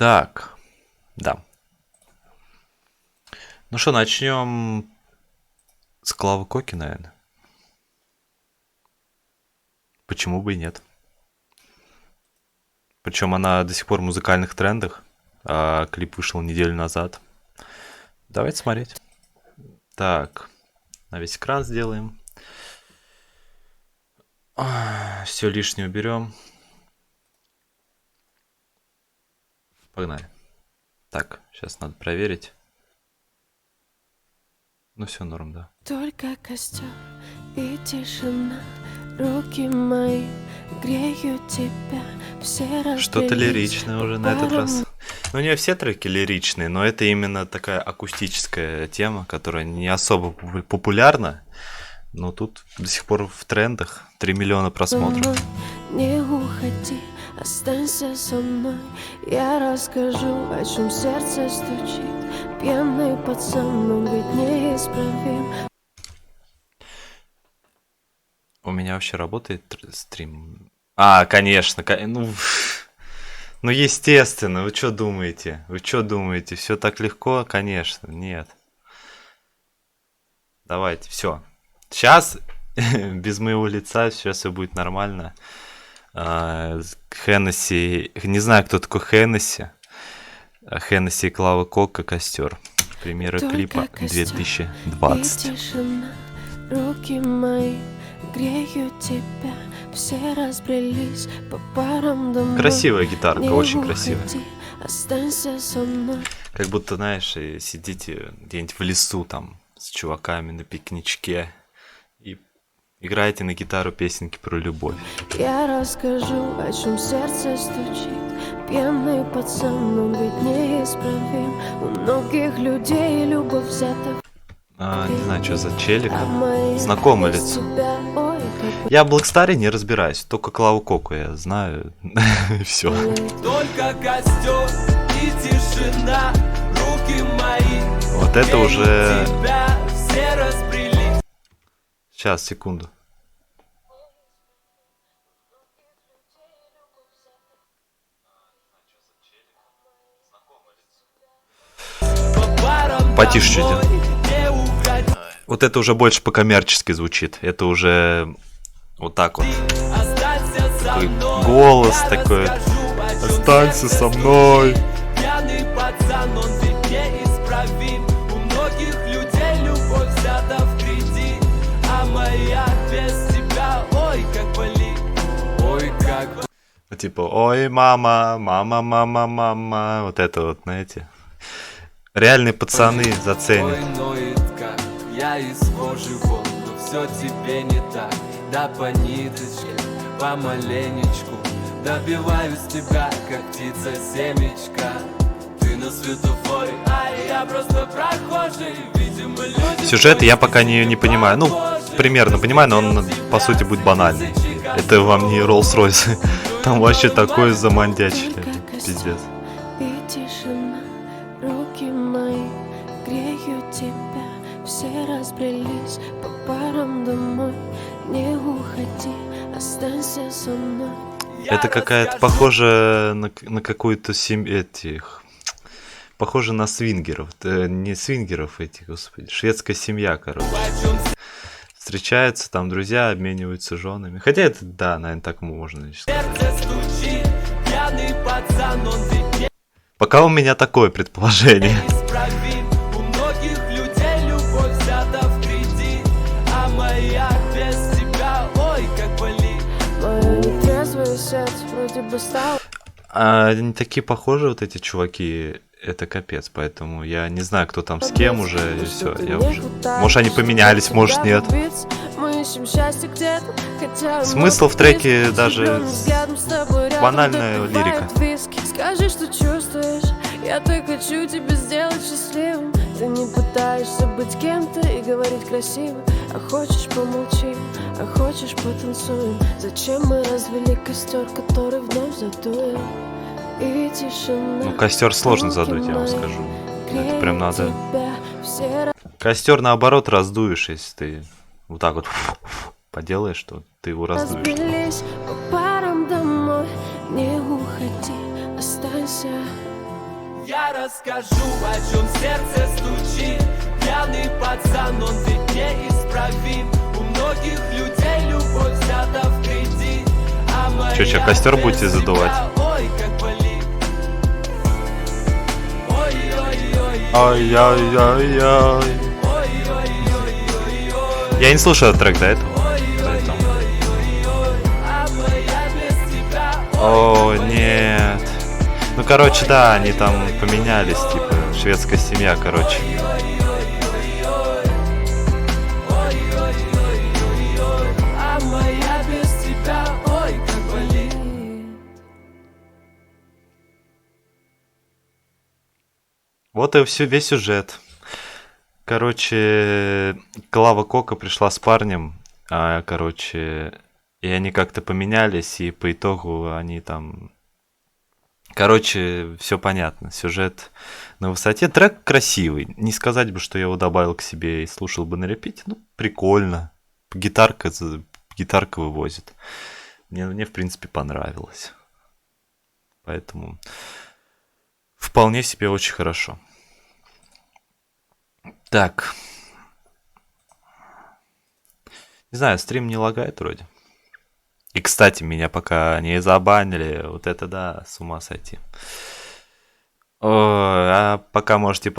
Так, да. Ну что, начнем с Клавы Коки, наверное. Почему бы и нет? Причем она до сих пор в музыкальных трендах, а клип вышел неделю назад. Давайте смотреть. Так, на весь экран сделаем. Все лишнее уберем. Погнали. Так, сейчас надо проверить. Ну все норм, да. Только костер и тишина, руки мои греют тебя, все Что-то лиричное уже на этот раз. Ну, у нее все треки лиричные, но это именно такая акустическая тема, которая не особо популярна. Но тут до сих пор в трендах 3 миллиона просмотров. Не уходи, останься со мной. Я расскажу, о чем сердце стучит. Пьяный пацан, но ведь неисправим. У меня вообще работает стрим? А, конечно, ну естественно, вы что думаете? Вы что думаете? Все так легко? Конечно, нет. Давайте, все. Сейчас, без моего лица, сейчас все будет нормально. Хеннесси, не знаю, кто такой Хеннесси. Хеннесси и Клава Кока «Костер». Примеры клипа 2020. Руки мои греют тебя, все разбрелись по парам домой. Красивая гитарка, очень уходи, красивая. Останься со мной. Как будто, знаешь, сидите где-нибудь в лесу там с чуваками на пикничке и играете на гитару песенки про любовь. Я расскажу, о чем сердце стучит. Пьяный пацан, но ведь неисправим. У многих людей любовь взята. Не знаю, что за челик. Знакомое лицо. Я в Блэкстаре не разбираюсь, только Клаву Коку я знаю. Все. Только костер и тишина, руки мои. Вот это уже... Тебя все разбрелись. Сейчас, секунду. Потише чуть. Вот это уже больше по-коммерчески звучит. Это уже вот так вот. Такой голос такой. Останься со мной. Пьяный пацан, он ведь неисправим. У многих людей любовь взята в кредит, а моя без тебя, ой, как болит. Ой, как... Типа, ой, мама, мама, мама, мама. Вот это вот, знаете. Реальные пацаны заценят. Ой, ноет как, я из кожи вон, но все тебе не так. Да по ниточке, помаленечку добиваюсь тебя, как птица семечка. Ты на светофоре, а я просто прохожий. Видимо, люди... Сюжет я пока не понимаю. Ну, примерно понимаю, но он, по сути, будет банальный. Это вам не Rolls-Royce. Там вообще такое замандячили. Пиздец. И тишина, руки мои греют тебя, все разбрелись по парам домой. Не уходи, останься со мной. Это какая-то похожа на какую-то семью этих. Похоже на свингеров. Не свингеров этих, господи. Шведская семья, короче. Встречаются там друзья, обмениваются женами. Хотя это, да, наверное, так можно. Пока у меня такое предположение. У многих людей любовь взята в кредит, а моя без тебя, ой, как болит. Мое нетрезвое сердце вроде бы стало. Они такие похожи, вот эти чуваки. Это капец, поэтому я не знаю, кто там с кем уже, и все, я уже... Может, они поменялись, может, нет. Смысл в треке даже банальная лирика. Скажи, что чувствуешь, я так хочу тебя сделать счастливым. Ты не пытаешься быть кем-то и говорить красиво, а хочешь помолчим, а хочешь потанцуем. Зачем мы развели костер, который вновь задуем? Ну, костер сложно задуть, я вам скажу. Это прям надо... Костер, наоборот, раздуешь, если ты вот так вот поделаешь, то ты его раздуешь. По парам домой, не уходи, останься. я расскажу, о чем сердце стучит. Пьяный пацан, он ведь неисправим. У многих людей любовь взята в кредит. А моя Чё, костер без будете тебя, задувать? ой, как болит. Ой-ой-ой-ой. Ай-яй-яй-яй. Ой-ой-ой-ой-ой. Я не слушал этот трек до этого. Ой-ой-ой-ой-ой. А моя без тебя, О, нет. Ну, короче, да, они там поменялись, типа, шведская семья, короче. а моя без тебя, ой, как болит. Вот и весь сюжет. Короче, Клава Кока пришла с парнем, короче, и они как-то поменялись, и по итогу они там... Короче, все понятно. Сюжет на высоте. Трек красивый. Не сказать бы, что я его добавил к себе и слушал бы на репите. Ну, прикольно. Гитарка вывозит. Мне, в принципе, понравилось. Поэтому вполне себе очень хорошо. Так. Не знаю, стрим не лагает вроде. И, кстати, меня пока не забанили. Вот это да, с ума сойти. О, а пока можете